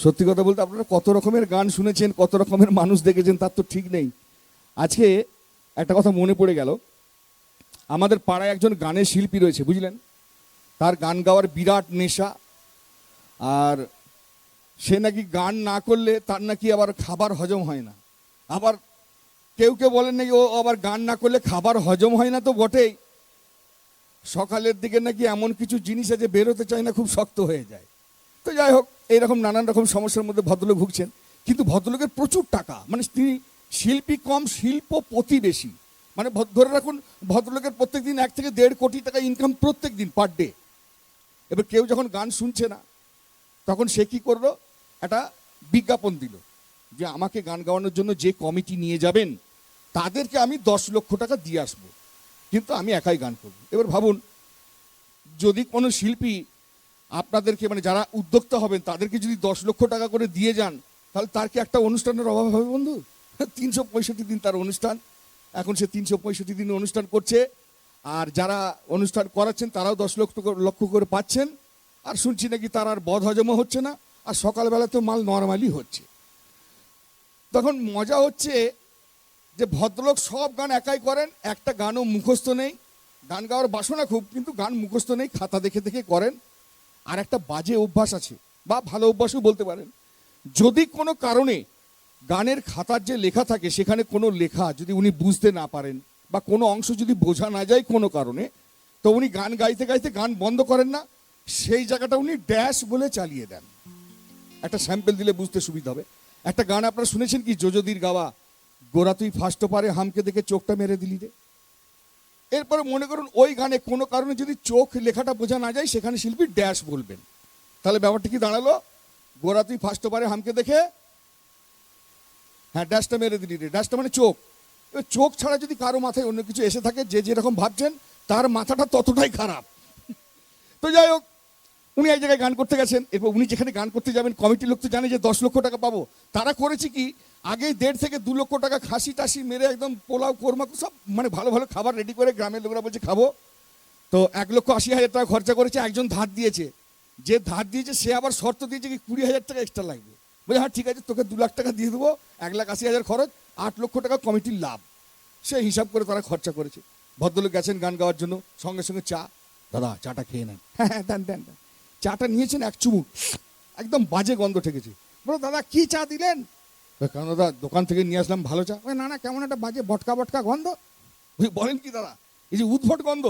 সত্যি কথা বলতে আপনারা কত রকমের গান শুনেছেন, কত রকমের মানুষ দেখেছেন, তার তো ঠিক নেই। আজকে একটা কথা মনে পড়ে গেল, আমাদের পাড়ায় একজন গানের শিল্পী রয়েছে, বুঝলেন। তার গান গাওয়ার বিরাট নেশা, আর সে নাকি গান না করলে তার নাকি আবার খাবার হজম হয় না। আবার কেউ কেউ বলেন নাকি ও আবার গান না করলে খাবার হজম হয় না, তো বটেই, সকালের দিকে নাকি এমন কিছু জিনিস আছে বেরোতে চায় না, খুব শক্ত হয়ে যায়। তো যাই হোক, এইরকম নানান রকম সমস্যার মধ্যে ভদ্রলোক ভুগছেন। কিন্তু ভদ্রলোকের প্রচুর টাকা, মানে তিনি শিল্পী কম, শিল্পপতি বেশি। মানে ধরে রাখুন, ভদ্রলোকের প্রত্যেক দিন 1 থেকে 1.5 কোটি টাকা ইনকাম প্রত্যেক দিন, পার ডে। এবার কেউ যখন গান শুনছে না, তখন সে কি করলো, একটা বিজ্ঞাপন দিল যে আমাকে গান গাওয়ানোর জন্য যে কমিটি নিয়ে যাবেন তাদেরকে আমি 10 লক্ষ টাকা দিয়ে আসবো, কিন্তু আমি একাই গান করব। এবার ভাবুন, যদি কোনো শিল্পী আপনাদেরকে, মানে যারা উদ্যোক্তা হবেন তাদেরকে যদি 10 লক্ষ টাকা করে দিয়ে যান, তাহলে তার কি একটা অনুষ্ঠানের অভাব হবে বন্ধু? 365 দিন তার অনুষ্ঠান, এখন সে 365 দিন অনুষ্ঠান করছে, আর যারা অনুষ্ঠান করাচ্ছেন তারাও 10 লক্ষ করে পাচ্ছেন, আর শুনছি নাকি তার আর বদ হজমও হচ্ছে না, আর সকালবেলা তো মাল নর্মালি হচ্ছে। তখন মজা হচ্ছে যে ভদ্রলোক সব গান একাই করেন, একটা গানও মুখস্থ নেই। গান গাওয়ার বাসনা খুব, কিন্তু গান মুখস্থ নেই, খাতা দেখে দেখে করেন। আর একটা বাজে অভ্যাস আছে, বা ভালো অভ্যাসও বলতে পারেন। যদি কোনো কারণে গানের খাতার যে লেখা থাকে সেখানে কোনো লেখা যদি উনি বুঝতে না পারেন, বা কোনো অংশ যদি বোঝা না যায় কোনো কারণে, তো উনি গান গাইতে গাইতে গান বন্ধ করেন না, সেই জায়গাটা উনি ড্যাশ বলে চালিয়ে দেন। একটা স্যাম্পল দিলে বুঝতে সুবিধা হবে। একটা গান আপনারা শুনেছেন কি, যোজদির গাওয়া, গোরা তুই ফার্স্ট পারে হামকে দেখে চোখটা মেরে দিলি রে। এরপরে মনে করুন ওই গানে কোনো কারণে যদি চোখ লেখাটা বোঝা না যায়, সেখানে শিল্পী ড্যাশ বলবেন। তাহলে ব্যাপারটা কি দাঁড়ালো, গোরা তুই ফার্স্ট পারে হামকে দেখে, হ্যাঁ ড্যাশটা মেরে দিলি রে, ড্যাশটা মানে চোখ। এবার চোখ ছাড়া যদি কারো মাথায় অন্য কিছু এসে থাকে, যে যেরকম ভাবছেন তার মাথাটা ততটাই খারাপ। তো যাই হোক, উনি এক জায়গায় গান করতে গেছেন, এরপর উনি যেখানে গান করতে যাবেন কমিটির লোক তো জানে যে 10 লক্ষ টাকা পাবো। তারা করেছে কি, আগে 1.5 থেকে 2 লক্ষ টাকা খাসি টাসি মেরে একদম পোলাও কোরমা সব মানে ভালো ভালো খাবার রেডি করে গ্রামের লোকরা বলছে খাবো। তো 1,80,000 টাকা খরচা করেছে, একজন ধার দিয়েছে, যে ধার দিয়েছে সে আবার শর্ত দিয়েছে কি 20,000 টাকা এক্সট্রা লাগবে। বলে হ্যাঁ ঠিক আছে, তোকে 2 লাখ টাকা দিয়ে দেবো, 1,80,000 খরচ, 8 লক্ষ টাকা কমিটির লাভ। সে হিসাব করে তারা খরচা করেছে। ভদ্রলোক গেছেন গান গাওয়ার জন্য, সঙ্গে সঙ্গে চা, দাদা চাটা খেয়ে নেন। হ্যাঁ হ্যাঁ দেন দেন দেন। চাটা নিয়েছেন, এক চুমুক, একদম বাজে গন্ধ ঠেকেছে। বলো দাদা কি চা দিলেন? কেন দাদা, দোকান থেকে নিয়ে আসলাম ভালো চা। না না, কেমন একটা বাজে বটকা বটকা গন্ধ। বলেন কি দাদা, এই যে উদ্ভট গন্ধ।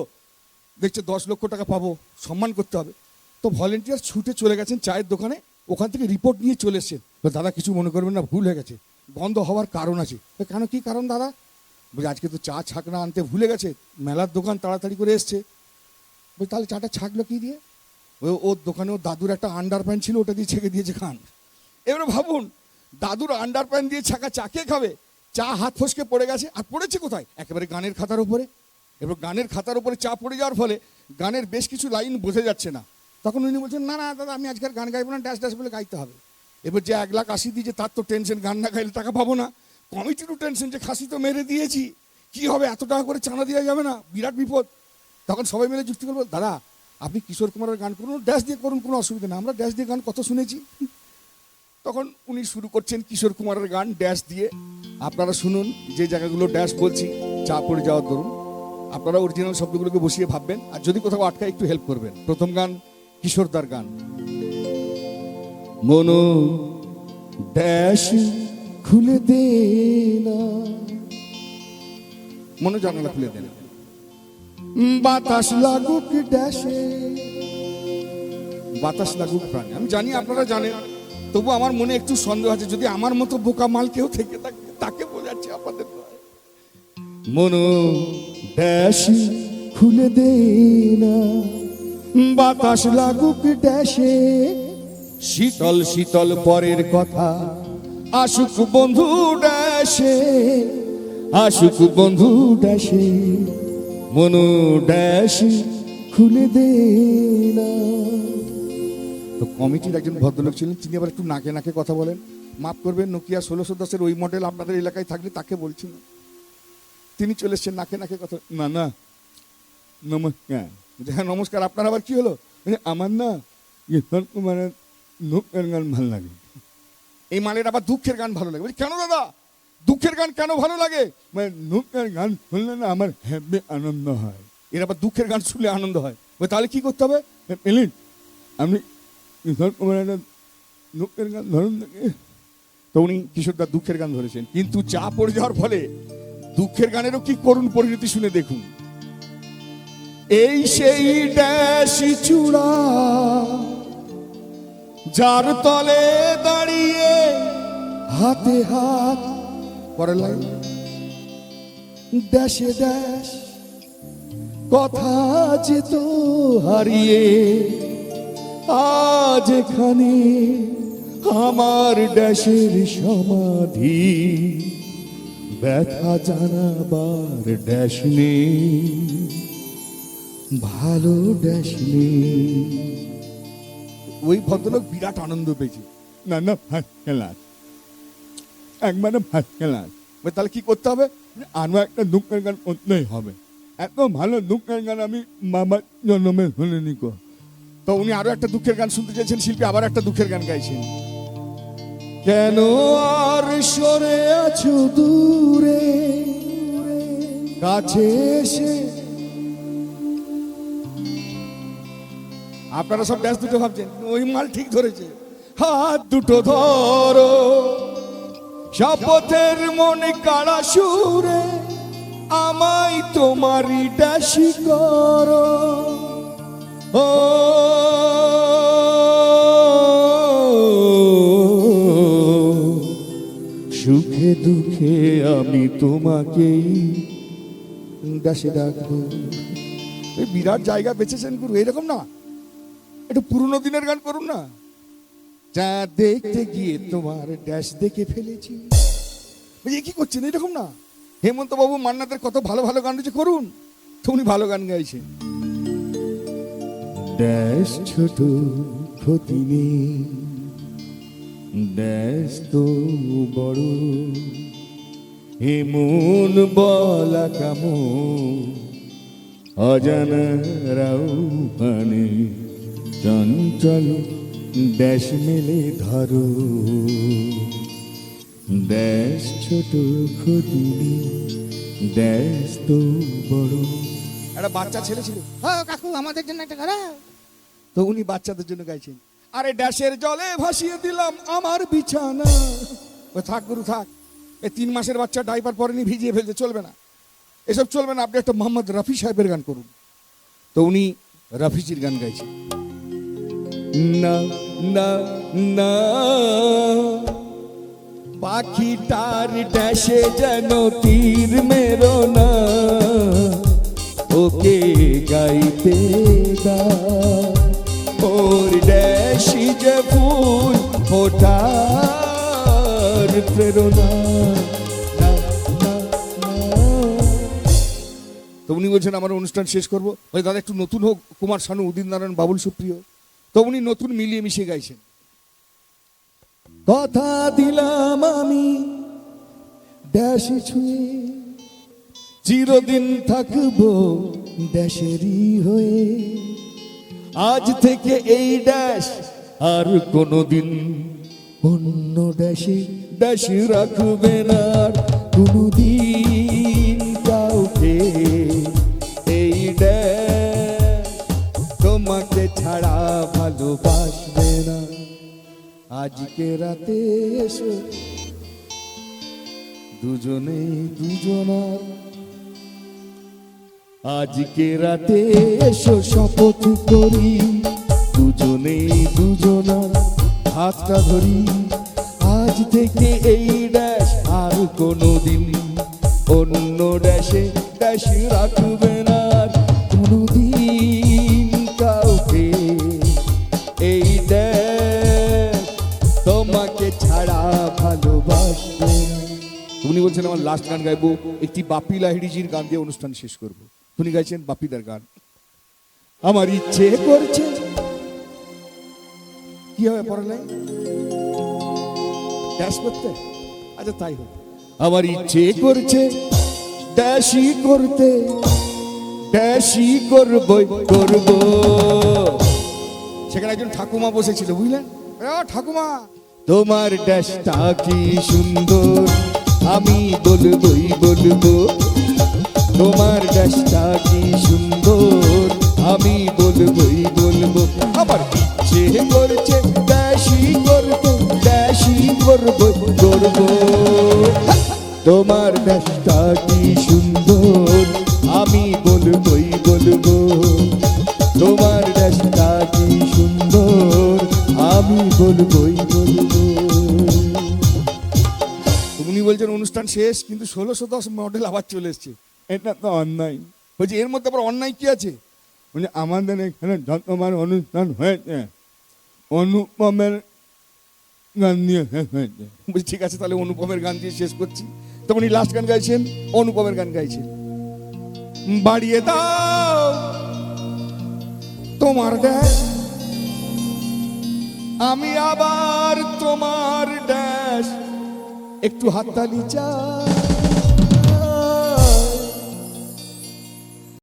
দেখছে 10 লক্ষ টাকা পাবো, সম্মান করতে হবে। তো ভলেন্টিয়ার ছুটে চলে গেছেন চায়ের দোকানে, ওখান থেকে রিপোর্ট নিয়ে চলে এসছেন। দাদা কিছু মনে করবেন না, ভুল হয়ে গেছে, গন্ধ হওয়ার কারণ আছে। কেন, কি কারণ দাদা? বলছে আজকে তো চা ছাকনা আনতে ভুলে গেছে, মেলার দোকান তাড়াতাড়ি করে এসছে। বলছে তাহলে চাটা ছাকলো কি দিয়ে? ওর দোকানে ওর দাদুর একটা আন্ডার প্যান্ট ছিল, ওটা দিয়ে ছেঁকে দিয়েছে খান। এবারে ভাবুন, দাদুর আন্ডার প্যান্ট দিয়ে ছাকা চা কে খাবে? চা হাত ফসকে পড়ে গেছে, আর পড়েছে কোথায়? একেবারে গানের খাতার উপরে। এবার গানের খাতার উপরে চা পড়ে যাওয়ার ফলে গানের বেশ কিছু লাইন বোঝা যাচ্ছে না। তখন উনি বলছেন না না দাদা, আমি আজকের গান গাইবো না, ড্যাশ ড্যাশ বলে গাইতে হবে। এবার যে 1,80,000 দিয়েছে তার তো টেনশন, গান না গাইলে টাকা পাবো না। কমিটিরও টেনশন যে খাসি তো মেরে দিয়েছি, কি হবে, এত টাকা করে চাঁদা দেওয়া যাবে না, বিরাট বিপদ। তখন সবাই মিলে যুক্তি করবো, দাদা আপনি কিশোর কুমারের গান করুন, ড্যাশ দিয়ে করুন, কোনো অসুবিধা নেই, আমরা ড্যাশ দিয়ে গান কত শুনেছি। তখন উনি শুরু করছেন কিশোর কুমারের গান ড্যাশ দিয়ে। আপনারা শুনুন, যে জায়গাগুলো ড্যাশ বলছি, চা পড়ে যাওয়ার দরুন আপনারা অরিজিনাল শব্দগুলোকে বসিয়ে ভাববেন, আর যদি কোথাও আটকা একটু হেল্প করবেন। প্রথম গান কিশোরদার গান, মনো ড্যাশ খুলে দে না, মনো জানালা খুলে দেন, বাতাস লাগুক ড্যাশে, বাতাস লাগুক প্রাণে। আমি জানি আপনারা জানেন, তবু আমার মনে একটু সন্দেহ আছে, যদি আমার মতো বোকা মাল কেউ থেকে থাকে তাকে বোঝাচ্ছি আপনাদের। মনো ড্যাশ খুলে দে না, বাতাস লাগুক ড্যাশে, শীতল শীতল পরের কথা আসুক বন্ধু ড্যাশে, আসুক বন্ধু ড্যাশে, মনো ড্যাশ খুলে দে না। তো কমিটির একজন ভদ্রলোক ছিলেন, তিনি আবার একটু নাকে নাকে কথা বলেন। মাফ করবেন, নোকিয়া 1610 ওই মডেল আপনাদের এলাকায় থাকলে তাকে বলছি না। তিনি চলে এসছেন নাকে নাকে কথা, না না নমস্কার। হ্যাঁ নমস্কার, আপনার আবার কি হলো? আমার না কিশোর কুমারের নোকের গান ভাল লাগে। এই মালের আবার দুঃখের গান ভালো লাগে। বলছি কেন দাদা, দুঃখের গান কেন ভালো লাগে? দুঃখের গান শুনলে না আমার হ্যাপি আনন্দ হয়। এর আবার দুঃখের গান শুনলে আনন্দ হয়। তাহলে কি করতে হবে? আপনি দুঃখের গান ধরুন। তো উনি কিশোরদার দুঃখের গান ধরেছেন, কিন্তু চা পড়ে যাওয়ার ফলে দুঃখের গানেরও কি করুণ পরিণতি শুনে দেখুন। এই সেই ড্যাশ চূড়া যার তলে দাঁড়িয়ে হাতে হাত পরে লাইন ড্যাশে ড্যাশ কথা যেত হারিয়ে, আজ এখানে আমার ড্যাশের সমাধি, ব্যথা জানাবার ড্যাশ নেই, ভালো ড্যাশ নেই। ওই ভদ্রলোক বিরাট আনন্দ পেয়েছে। না না ভাত খেলাস, একবারে ভাত খেলাস। তাহলে কি করতে হবে? আরো একটা দুঃখের গান করতেই হবে। এত ভালো দুঃখের গান আমি মামার জন্মে শুনিনি কো। তো উনি আরো একটা দুঃখের গান শুনতে চাইছেন, শিল্পী আবার একটা দুঃখের গান গাইছেন। কেন আর সরে আছো দূরে, কাছে এসে। আপনারা সব ড্যান্স দুটো ভাবছেন, ওই মাল ঠিক ধরেছে। হাত দুটো ধরো শপথের মনে কাড়া সুরে, আমায় তোমারই ড্যাশি করো। ও সুখে দুঃখে আমি তোমাকেই ড্যাশে ডাকবো। বিরাট জায়গা বেঁচেছেন গুরু, এরকম না, একটু পুরনো দিনের গান করুন না। যা দেখতে গিয়ে তোমার ড্যাশ দেখে ফেলেছি। কি করছেন এরকম না। হেমন্ত বাবু মান্নাদের কত ভালো ভালো গান রয়েছে, করুন। তো উনি ভালো গান গাইছেন। ড্যাশ ছোট ক্ষতি নেই, ড্যাশ তো বড়, এমন বলা কামো অজানারাও মানে, চঞ্চল ড্যাশ মেলে ধরো, ড্যাশ ছোট ক্ষতি ড্যাশ তো বড়। একটা বাচ্চা ছেলে ছিল, হ্যাঁ কাকু আমাদের জন্য একটা গাড়া। তো উনি বাচ্চাদের জন্য গাইছেন, আরে ড্যাশের জলে ভাসিয়ে দিলাম আমার বিছানা। ও থাক গুরু থাক, এই 3 মাসের বাচ্চা ডাইপার পরেনি ভিজিয়ে ফেলতে চলবে না, এসব চলবে না। আপনি একটা মোহাম্মদ রফি সাহেবের গান করুন। তো উনি রফিজির গান গাইছেন। না না না পাখিটার ড্যাশে যেন তীর মেরো না, ওকে গাইতে দা, ওর ড্যাশি যে ফুল ফোটার প্রেরণা। তো উনি বলছেন আমার অনুষ্ঠান শেষ করবো, ওই দাদা একটু নতুন হোক, কুমার শানু, উদিত নারায়ণ, বাবুল সুপ্রিয়। তো উনি নতুন মিলিয়ে মিশিয়ে গাইছেন। কথা দিলাম আমি ড্যাশে ছুঁয়ে, চিরদিন থাকবো ড্যাশেরই হয়ে, আজ থেকে এই ড্যাশ আর কোনোদিন অন্য ড্যাশে ড্যাশ রাখবে না কোনোদিন কাউকে। এই ড্যাশ তোমাকে ছাড়া ভালোবাসবে না। আজকে রাতে এসো দুজনে দুজনার, আজকে রাতে এসো শপথ করি, দুজনে দুজনার হাতটা ধরি, আজ থেকে এই ড্যাশ আর কোনোদিন অন্য ড্যাশে ড্যাশ রাখবে না কোনোদিন কাউকে। এই ড্যাশ তোমাকে ছাড়া ভালোবাসবে না। উনি বলছেন আমার লাস্ট গান গাইবো, একটি বাপি লাহিড়িজির গান দিয়ে অনুষ্ঠান শেষ করব। উনি গাইছেন বাপিদার গান। আমার ইচ্ছে করছে, কি হবে পরের লাইন? ড্যাশ করতে, আচ্ছা তাই হোক। আমার ইচ্ছে করছে ড্যাশই করতে, ড্যাশই করবই করব। সেখানে একজন ঠাকুমা বসেছিল, বুঝলেন? ঠাকুমা তোমার ড্যাশটা কি সুন্দর, আমি বলবই বলবো। তোমার ড্যাশটা কি সুন্দর, আমি বলবই বলবো। আমার ইচ্ছে করছে ড্যাশই করবো, ড্যাশই করবো করবো। তোমার ড্যাশটা কি সুন্দর, আমি বলবই বলবো। তোমার ড্যাশটা কি সুন্দর, আমি বলবই বলবো। উনি বলছেন অনুষ্ঠান শেষ, কিন্তু 1610 মডেল আবার চলে এসছে। এটা তো অন্যায়। বলছি এর মধ্যে আবার অন্যায় কি আছে? মানে আমাদের এখানে যতবার অনুষ্ঠান হয়েছে অনুপমের গান দিয়ে শেষ হয়েছে। বলছি ঠিক আছে, তাহলে অনুপমের গান দিয়ে শেষ করছি। তখন উনি লাস্ট গান গাইছেন, অনুপমের গান গাইছেন। বাড়িয়ে দাও তোমার ড্যাশ, আমি আবার তোমার ড্যাশ। একটু হাততালি চাই।